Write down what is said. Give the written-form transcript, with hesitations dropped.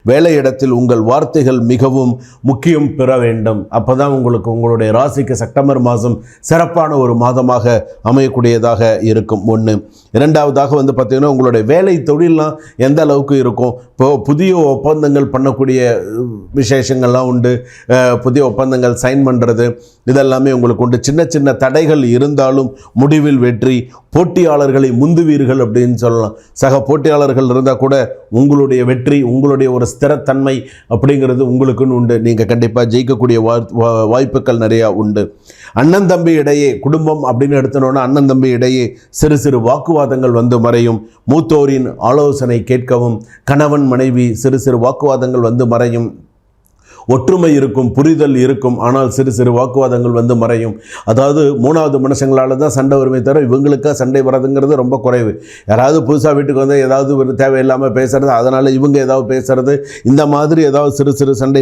வேலையிடத்தில் உங்கள் வார்த்தைகள் மிகவும் முக்கியம் பெற வேண்டும். அப்போ தான் உங்களுடைய ராசிக்கு செப்டம்பர் மாதம் சிறப்பான ஒரு மாதமாக அமையக்கூடியதாக இருக்கும். ஒன்று. இரண்டாவதாக பார்த்திங்கன்னா, உங்களுடைய வேலை தொழிலெலாம் எந்த அளவுக்கு இருக்கும். இப்போது புதிய ஒப்பந்தங்கள் பண்ணக்கூடிய விசேஷங்கள்லாம் உண்டு. புதிய ஒப்பந்தங்கள் சைன் பண்ணுறது இதெல்லாமே உங்களுக்கு உண்டு. சின்ன சின்ன தடைகள் இருந்தாலும் முடிவில் வெற்றி. போட்டியாளர்களை முந்துவீர்கள் அப்படின்னு சொல்லலாம். சக போட்டியாளர்கள் இருந்தால் கூட உங்களுடைய வெற்றி, உங்களுடைய ஒரு ஸ்திரத்தன்மை அப்படிங்கிறது உங்களுக்குன்னு உண்டு. நீங்கள் கண்டிப்பாக ஜெயிக்கக்கூடிய வாய்ப்புகள் நிறையா உண்டு. அண்ணன் தம்பி இடையே, குடும்பம் அப்படின்னு எடுத்தனோன்னா அண்ணன் தம்பி இடையே சிறு சிறு வாக்குவாதங்கள் வந்து மறையும். மூத்தோரின் ஆலோசனை கேட்கவும், கணவன் மனைவி சிறு சிறு வாக்குவாதங்கள் வந்து மறையும். ஒற்றுமை இருக்கும், புரிதல் இருக்கும், ஆனால் சிறு சிறு வாக்குவாதங்கள் வந்து மறையும். அதாவது மூணாவது மனுஷங்களால் தான் சண்டை வருமே தவிர இவங்களுக்காக சண்டை வர்றதுங்கிறது ரொம்ப குறைவு. யாராவது புதுசாக வீட்டுக்கு வந்து ஏதாவது தேவையில்லாமல் பேசுகிறது, அதனால் இவங்க ஏதாவது பேசுகிறது, இந்த மாதிரி ஏதாவது சிறு சிறு சண்டை